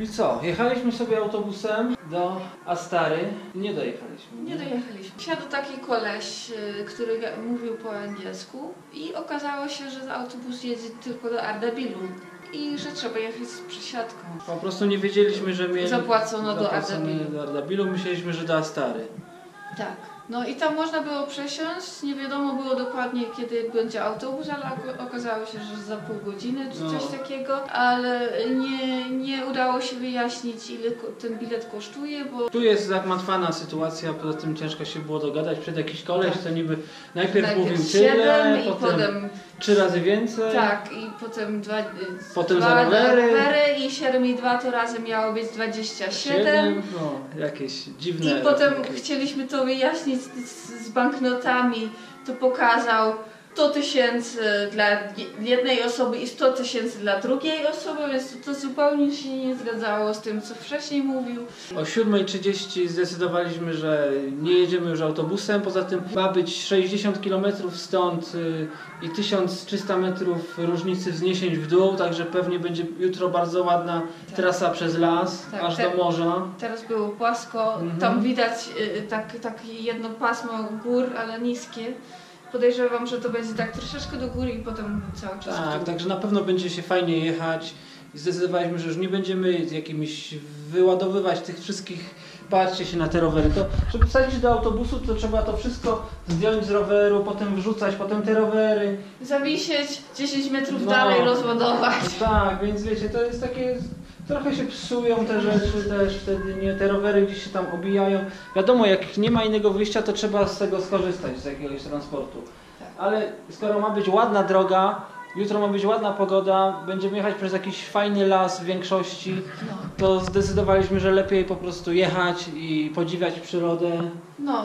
Czyli co? Jechaliśmy sobie autobusem do Astary i nie dojechaliśmy. Nie dojechaliśmy. Siadł taki koleś, który mówił po angielsku i okazało się, że autobus jedzie tylko do Ardabilu i że trzeba jechać z przesiadką. Po prostu nie wiedzieliśmy, że mieli Zapłacono do Ardabilu. Myśleliśmy, że do Astary. Tak. No i tam można było przesiąść, nie wiadomo było dokładnie kiedy będzie autobus, ale okazało się, że za pół godziny czy coś takiego, ale nie udało się wyjaśnić ile ten bilet kosztuje, bo... Tu jest zagmatwana sytuacja, poza tym ciężko się było dogadać. Przed jakiś koleś, co niby najpierw mówił tyle, potem 3 razy więcej. Tak, i potem potem za rowery i 7,2 to razem miało być 27. No, jakieś dziwne... I potem chcieliśmy to wyjaśnić z banknotami, to pokazał 100 000 dla jednej osoby i 100 000 dla drugiej osoby, więc to zupełnie się nie zgadzało z tym, co wcześniej mówił. O 7:30 zdecydowaliśmy, że nie jedziemy już autobusem, poza tym ma być 60 km stąd i 1300 metrów różnicy wzniesień w dół, także pewnie będzie jutro bardzo ładna trasa przez las, aż do morza. Teraz było płasko, tam widać takie jedno pasmo gór, ale niskie. Podejrzewam, że to będzie tak troszeczkę do góry i potem cały czas. Tak, także na pewno będzie się fajnie jechać i zdecydowaliśmy, że już nie będziemy jakimiś wyładowywać tych wszystkich. Patrzcie się na te rowery. To, żeby wsadzić do autobusu, to trzeba to wszystko zdjąć z roweru, potem wrzucać, potem te rowery. Zawisieć 10 metrów dalej, rozładować. Tak, więc wiecie, to jest takie... Trochę się psują te rzeczy też wtedy, nie? Te rowery gdzieś się tam obijają. Wiadomo, jak nie ma innego wyjścia, to trzeba z tego skorzystać, z jakiegoś transportu. Tak. Ale skoro ma być ładna droga, jutro ma być ładna pogoda, będziemy jechać przez jakiś fajny las w większości, to zdecydowaliśmy, że lepiej po prostu jechać i podziwiać przyrodę,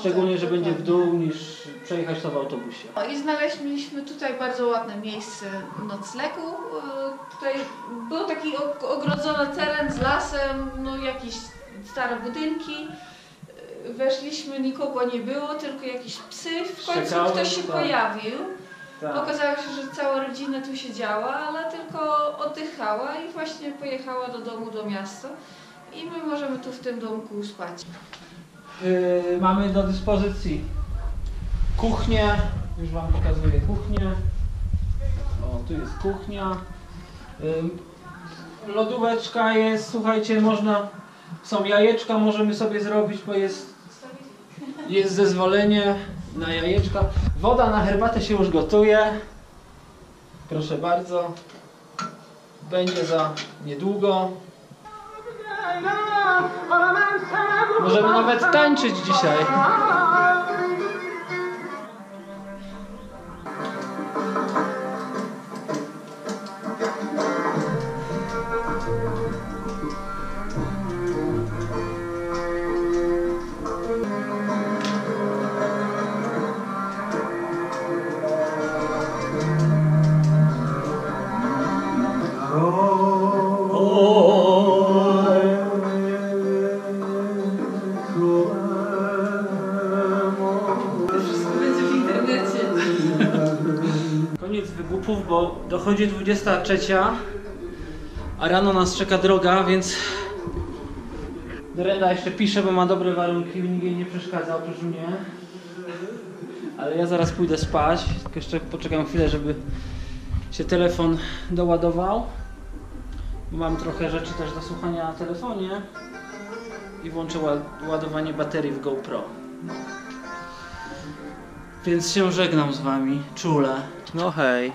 szczególnie, tak, że będzie w dół, niż przejechać to w autobusie. I znaleźliśmy tutaj bardzo ładne miejsce noclegu. Tutaj był taki ogrodzony teren z lasem, jakieś stare budynki. Weszliśmy, nikogo nie było, tylko jakieś psy. W końcu ktoś się pojawił. Tak. Okazało się, że cała rodzina tu siedziała, ale tylko oddychała i właśnie pojechała do domu, do miasta. I my możemy tu w tym domku spać. Mamy do dyspozycji kuchnię, już wam pokazuję kuchnię. O, tu jest kuchnia. Lodóweczka jest, słuchajcie, są jajeczka, możemy sobie zrobić, bo jest zezwolenie na jajeczka. Woda na herbatę się już gotuje. Proszę bardzo. Będzie za niedługo. Możemy nawet tańczyć dzisiaj. Koniec wygłupów, bo dochodzi 23, a rano nas czeka droga, więc Renda jeszcze pisze, bo ma dobre warunki, nikt jej nie przeszkadza oprócz mnie. Ale ja zaraz pójdę spać, tylko jeszcze poczekam chwilę, żeby się telefon doładował. Mam trochę rzeczy też do słuchania na telefonie i włączę ładowanie baterii w GoPro. Więc się żegnam z wami, czule. No hej.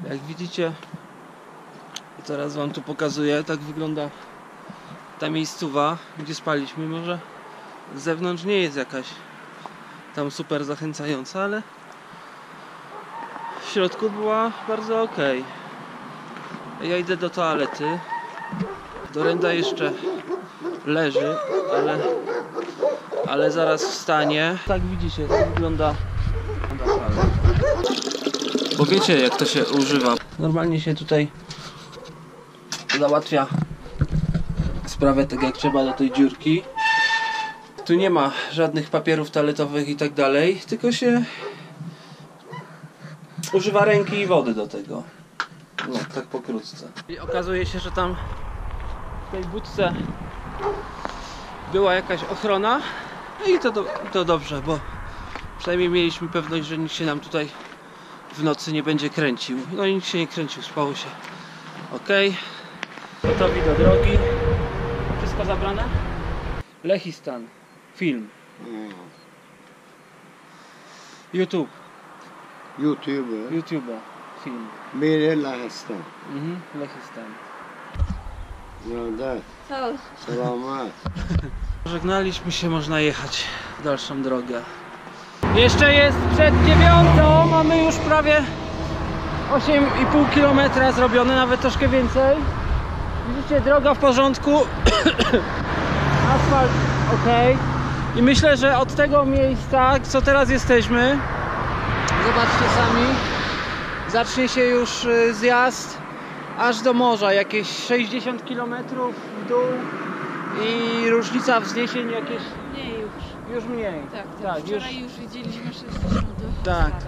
Jak widzicie, teraz wam tu pokazuję, tak wygląda ta miejscowa, gdzie spaliśmy. Może z zewnątrz nie jest jakaś tam super zachęcająca, ale w środku była bardzo okej. Ja idę do toalety. Dorenda jeszcze leży, ale zaraz wstanie. Tak widzicie, to wygląda. Bo wiecie, jak to się używa. Normalnie się tutaj załatwia sprawę tak jak trzeba do tej dziurki. Tu nie ma żadnych papierów toaletowych i tak dalej, tylko się używa ręki i wody do tego. No, tak pokrótce. I okazuje się, że tam W tej budce była jakaś ochrona. No i to dobrze, bo przynajmniej mieliśmy pewność, że nikt się nam tutaj w nocy nie będzie kręcił. No i nikt się nie kręcił, spało się ok. Gotowi do drogi. Wszystko zabrane? Lechistan. Film. YouTube. YouTube. Film. Mere Lechistan. Lechistan. Selamat. Żegnaliśmy się, można jechać w dalszą drogę. Jeszcze jest przed 9:00, mamy już prawie 8,5 km zrobione, nawet troszkę więcej. Widzicie, droga w porządku, asfalt ok. I myślę, że od tego miejsca, co teraz jesteśmy, zobaczcie sami, zacznie się już zjazd aż do morza, jakieś 60 km w dół i różnica wzniesień jakieś... Nie, Już mniej. Tak, wczoraj już widzieliśmy 60.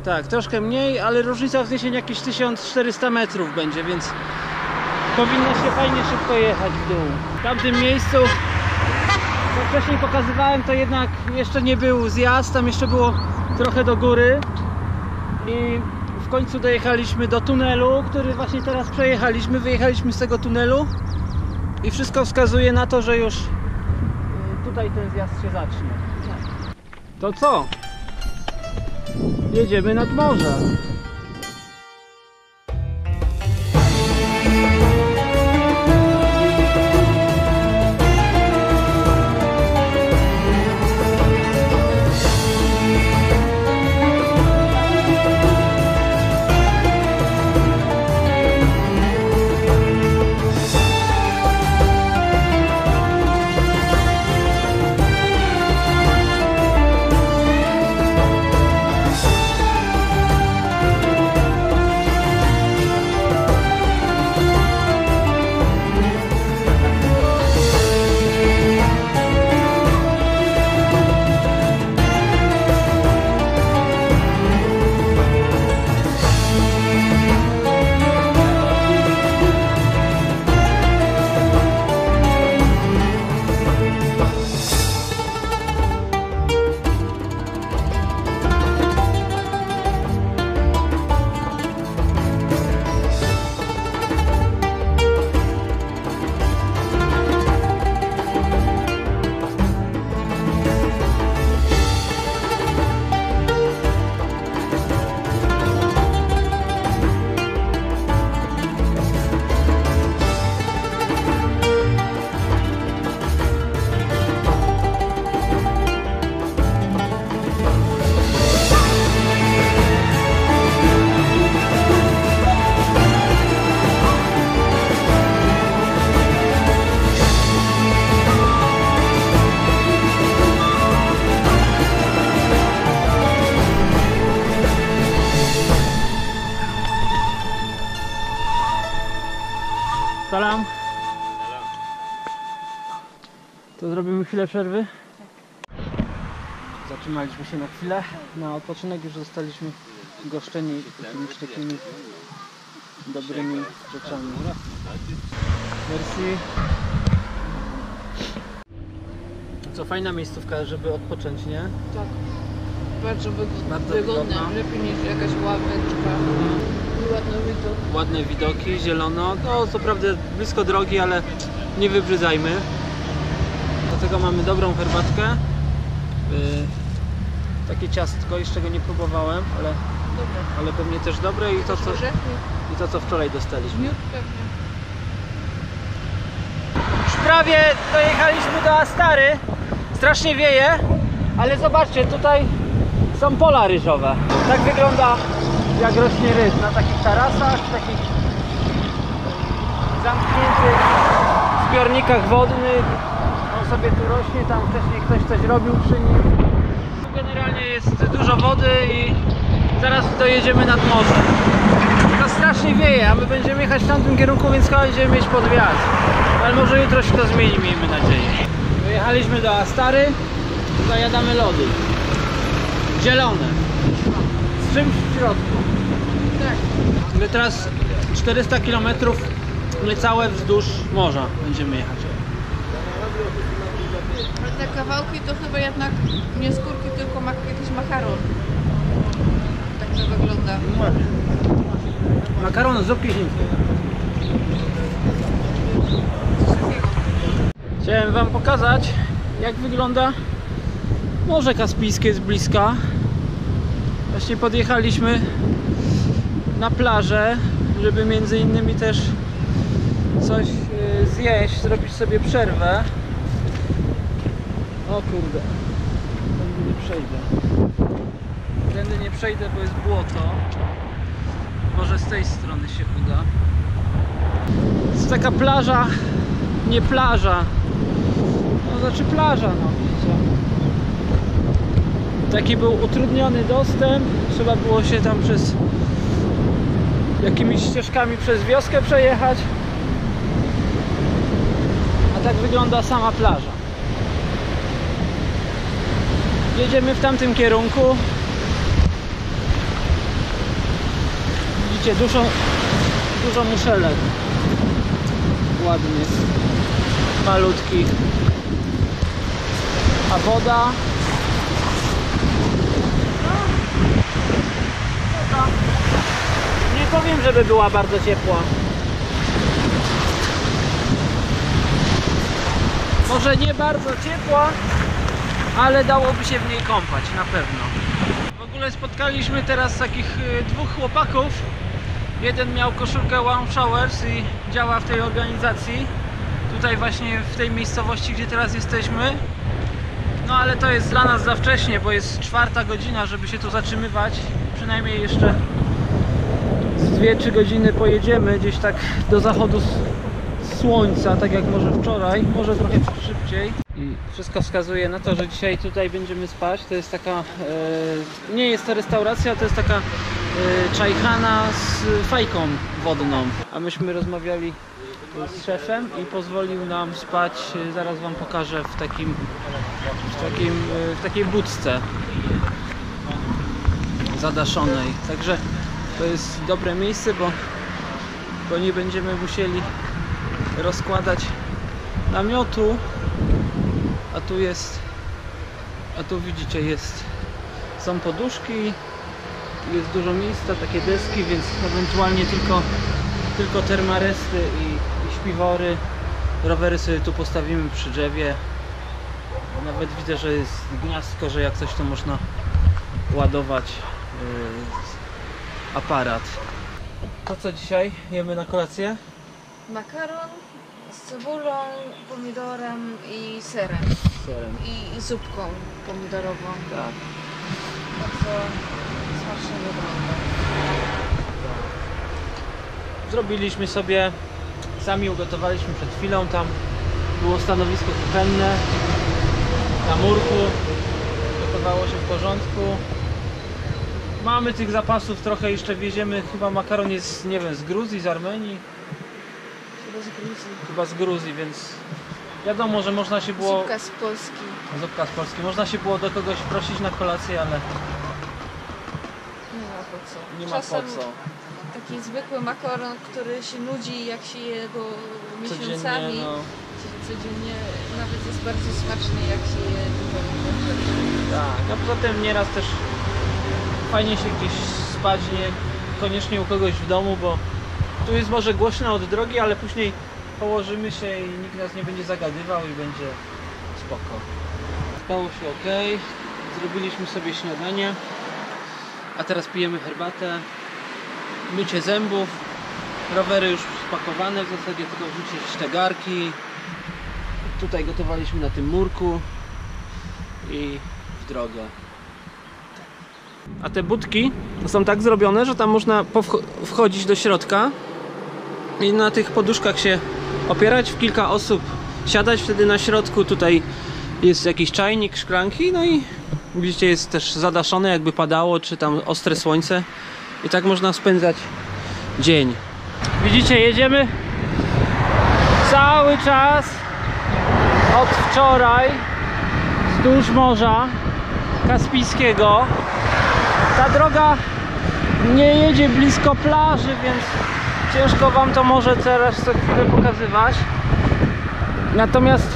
Tak, troszkę mniej, ale różnica wzniesień jakieś 1400 metrów będzie, więc powinno się fajnie szybko jechać w dół. W tamtym miejscu, co wcześniej pokazywałem, to jednak jeszcze nie był zjazd, tam jeszcze było trochę do góry i w końcu dojechaliśmy do tunelu, który właśnie teraz przejechaliśmy, wyjechaliśmy z tego tunelu i wszystko wskazuje na to, że już tutaj ten zjazd się zacznie. To co? Jedziemy nad morze. Salam. To zrobimy chwilę przerwy. Zatrzymaliśmy się na chwilę na odpoczynek, już zostaliśmy goszczeni jakimiś takimi dobrymi rzeczami. Merci. Co, fajna miejscówka, żeby odpocząć, nie? Tak. Bardzo wygodna. wygodna. Lepiej niż jakaś ławeczka. Ładny widok. Ładne widoki, zielono. No co prawda blisko drogi, ale nie wybrzydzajmy. Do tego mamy dobrą herbatkę. Takie ciastko, jeszcze go nie próbowałem, ale pewnie też dobre i to co wczoraj dostaliśmy. Miód pewnie. Już prawie dojechaliśmy do Astary. Strasznie wieje, ale zobaczcie, tutaj są pola ryżowe. Tak wygląda, jak rośnie ryż na takich tarasach, takich zamkniętych zbiornikach wodnych. On sobie tu rośnie, tam wcześniej ktoś coś robił przy nim. Tu generalnie jest dużo wody i zaraz dojedziemy nad morze. To strasznie wieje, a my będziemy jechać w tamtym kierunku, więc chyba będziemy mieć podwiat. Ale może jutro się to zmieni, miejmy nadzieję. Wyjechaliśmy do Astary, zajadamy lody. Zielone. Z czymś w środku. Tak. My teraz 400 km niecałe wzdłuż morza będziemy jechać. Ale te kawałki to chyba jednak nie skórki, tylko jakiś makaron. Tak to wygląda. Makaron z zupki chińskiej. Chciałem wam pokazać, jak wygląda Morze Kaspijskie z bliska. Właśnie podjechaliśmy na plażę, żeby między innymi też coś zjeść, zrobić sobie przerwę. O kurde, tędy nie przejdę. Tędy nie przejdę, bo jest błoto. Może z tej strony się uda. Jest taka plaża, nie plaża. No znaczy plaża, no wiecie. Taki był utrudniony dostęp. Trzeba było się tam przez jakimiś ścieżkami przez wioskę przejechać. A tak wygląda sama plaża. Jedziemy w tamtym kierunku. Widzicie, dużo muszelek. Ładnych, malutkich. A woda? Nie powiem, żeby była bardzo ciepła. Może nie bardzo ciepła, ale dałoby się w niej kąpać, na pewno. W ogóle spotkaliśmy teraz takich dwóch chłopaków. Jeden miał koszulkę Warm Showers i działa w tej organizacji. Tutaj właśnie w tej miejscowości, gdzie teraz jesteśmy. No ale to jest dla nas za wcześnie, bo jest 4. godzina, żeby się tu zatrzymywać. Przynajmniej jeszcze z 2-3 godziny pojedziemy gdzieś tak do zachodu słońca, tak jak może wczoraj, może trochę szybciej. I wszystko wskazuje na to, że dzisiaj tutaj będziemy spać. To jest taka, nie jest to restauracja, to jest taka czajchana z fajką wodną. A myśmy rozmawiali z szefem i pozwolił nam spać, zaraz wam pokażę, w takiej budce zadaszonej. Także to jest dobre miejsce, bo nie będziemy musieli rozkładać namiotu. A tu widzicie, są poduszki, jest dużo miejsca, takie deski, więc ewentualnie tylko termaresty i śpiwory. Rowery sobie tu postawimy przy drzewie. Nawet widzę, że jest gniazdko, że jak coś, to można ładować aparat. To co dzisiaj jemy na kolację? Makaron z cebulą, pomidorem i serem. I zupką pomidorową. Tak. Bardzo smacznie wygląda. Zrobiliśmy sobie, sami ugotowaliśmy przed chwilą, tam było stanowisko kuchenne na murku, gotowało się w porządku. Mamy tych zapasów trochę, jeszcze wieziemy, chyba makaron jest, nie wiem, z Gruzji, z Armenii? Chyba z Gruzji, więc wiadomo, że można się było... Zupka z Polski. Zupka z Polski. Można się było do kogoś prosić na kolację, ale... Nie ma po co. Nie ma Czasem po co. Taki zwykły makaron, który się nudzi, jak się je go miesiącami. Codziennie nawet jest bardzo smaczny, jak się je dużo. Tak, a poza tym nieraz też fajnie się gdzieś spać, nie koniecznie u kogoś w domu, bo tu jest może głośno od drogi, ale później położymy się i nikt nas nie będzie zagadywał i będzie spoko. Stało się ok, zrobiliśmy sobie śniadanie, a teraz pijemy herbatę, mycie zębów, rowery już spakowane, w zasadzie tylko wrzucić sztegarki. Tutaj gotowaliśmy na tym murku i w drogę. A te budki są tak zrobione, że tam można wchodzić do środka i na tych poduszkach się opierać, w kilka osób siadać, wtedy na środku tutaj jest jakiś czajnik, szklanki, no i widzicie, jest też zadaszone, jakby padało, czy tam ostre słońce i tak można spędzać dzień. Widzicie, jedziemy cały czas od wczoraj wzdłuż Morza Kaspijskiego. Ta droga nie jedzie blisko plaży, więc ciężko wam to może teraz co chwilę pokazywać. Natomiast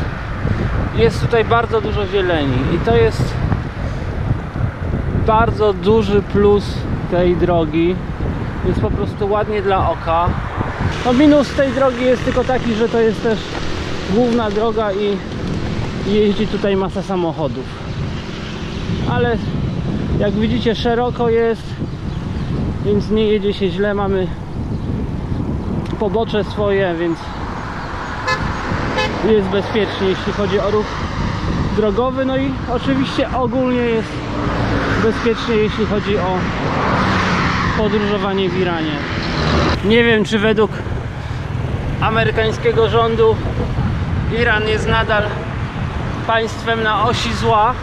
jest tutaj bardzo dużo zieleni i to jest bardzo duży plus tej drogi. Jest po prostu ładnie dla oka. No minus tej drogi jest tylko taki, że to jest też główna droga i jeździ tutaj masa samochodów. Ale jak widzicie, szeroko jest, więc nie jedzie się źle. Mamy pobocze swoje, więc jest bezpiecznie, jeśli chodzi o ruch drogowy. No i oczywiście ogólnie jest bezpiecznie, jeśli chodzi o podróżowanie w Iranie. Nie wiem, czy według amerykańskiego rządu Iran jest nadal państwem na osi zła,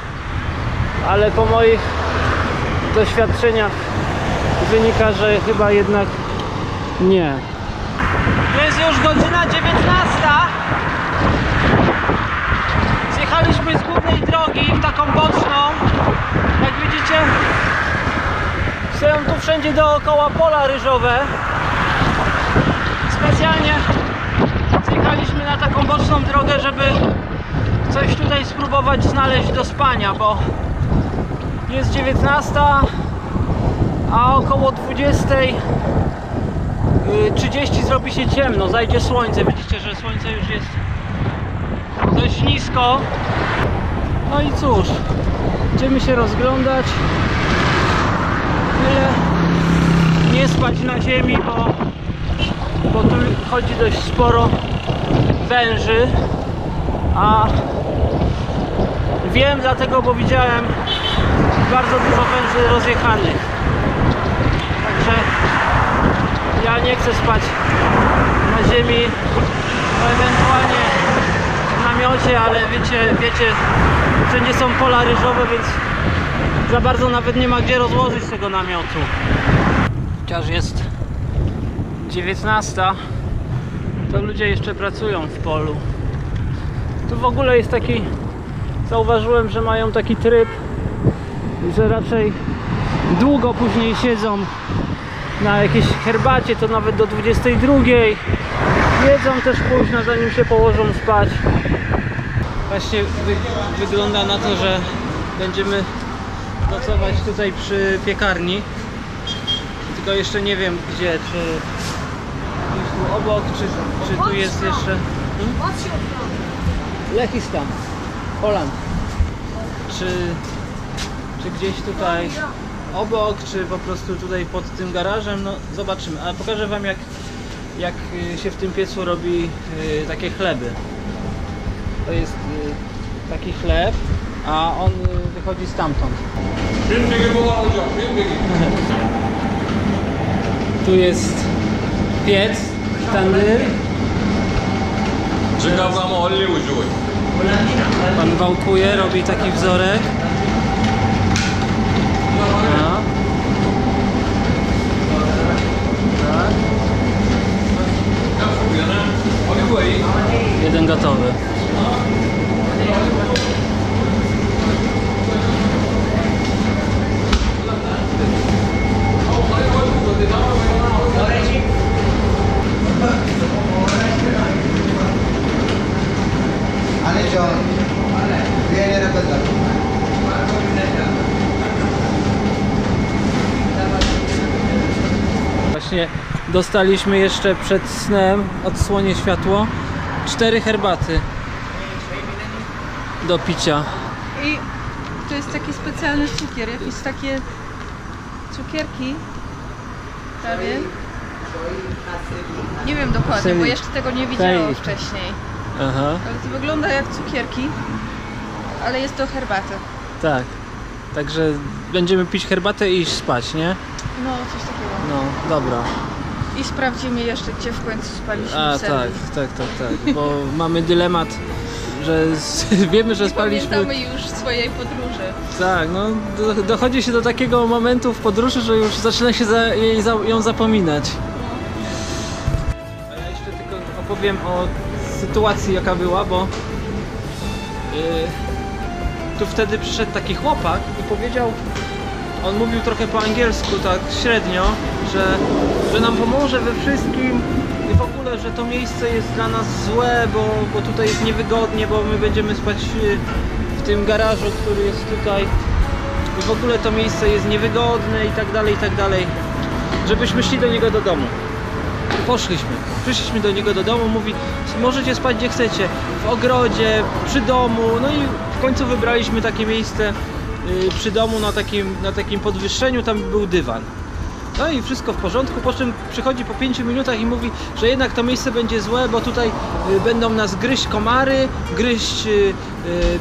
ale po moich doświadczeniach wynika, że chyba jednak nie. Jest już godzina 19. Zjechaliśmy z głównej drogi w taką boczną. Jak widzicie, są tu wszędzie dookoła pola ryżowe. Specjalnie zjechaliśmy na taką boczną drogę, żeby coś tutaj spróbować znaleźć do spania, bo jest 19, a około 20:30 zrobi się ciemno, zajdzie słońce. Widzicie, że słońce już jest dość nisko. No i cóż, będziemy się rozglądać. Tyle nie spać na ziemi, bo tu chodzi dość sporo węży, a wiem dlatego, bo widziałem bardzo dużo węży rozjechanych. Także ja nie chcę spać na ziemi, no ewentualnie w namiocie, ale wiecie, że nie są pola ryżowe, więc za bardzo nawet nie ma gdzie rozłożyć tego namiotu. Chociaż jest 19, to ludzie jeszcze pracują w polu. Tu w ogóle jest taki, zauważyłem, że mają taki tryb, że raczej długo później siedzą na jakiejś herbacie, to nawet do 22. Jedzą też późno, zanim się położą spać. Właśnie wygląda na to, że będziemy nocować tutaj przy piekarni. Tylko jeszcze nie wiem gdzie, czy gdzieś tu obok, czy tu jest jeszcze... Lechistan, Poland. Czy gdzieś tutaj obok, czy po prostu tutaj pod tym garażem, no zobaczymy. Ale pokażę wam jak się w tym piecu robi takie chleby. To jest taki chleb, a on wychodzi stamtąd. Tu jest piec, tandyr. Pan wałkuje, robi taki wzorek. No. Tak. Jeden gotowy. Właśnie dostaliśmy jeszcze przed snem, odsłonię światło, 4 herbaty do picia. I to jest taki specjalny cukier, jakieś takie cukierki prawie. Nie wiem dokładnie, bo jeszcze tego nie widziałam wcześniej. Aha. Ale to wygląda jak cukierki, ale jest to herbata. Tak, także będziemy pić herbatę i iść spać, nie? No, coś takiego. No, dobra. I sprawdzimy jeszcze, gdzie w końcu spaliśmy. A, tak, bo mamy dylemat, że wiemy, że spaliśmy... Pamiętamy już swojej podróży. Tak, no dochodzi się do takiego momentu w podróży, że już zaczyna się ją zapominać. A ja jeszcze tylko opowiem o sytuacji, jaka była, bo tu wtedy przyszedł taki chłopak i on mówił trochę po angielsku, tak średnio, że nam pomoże we wszystkim i w ogóle, że to miejsce jest dla nas złe, bo tutaj jest niewygodnie, bo my będziemy spać w tym garażu, który jest tutaj i w ogóle to miejsce jest niewygodne i tak dalej, żebyśmy szli do niego do domu. Przyszliśmy do niego do domu, mówi, możecie spać gdzie chcecie, w ogrodzie, przy domu, no i w końcu wybraliśmy takie miejsce przy domu na takim podwyższeniu, tam był dywan. No i wszystko w porządku, po czym przychodzi po 5 minutach i mówi, że jednak to miejsce będzie złe, bo tutaj będą nas gryźć komary, gryźć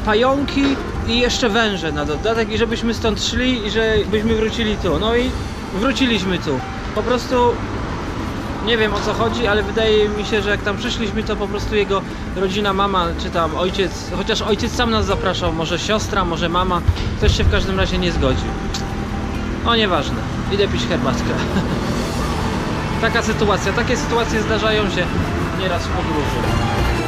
pająki i jeszcze węże na dodatek i żebyśmy stąd szli i żebyśmy wrócili tu. No i wróciliśmy tu. Po prostu nie wiem o co chodzi, ale wydaje mi się, że jak tam przyszliśmy, to po prostu jego rodzina, mama, czy tam ojciec, chociaż ojciec sam nas zapraszał, może siostra, może mama, ktoś się w każdym razie nie zgodził. No nieważne, idę pić herbatkę. Taka sytuacja, takie sytuacje zdarzają się nieraz w podróży.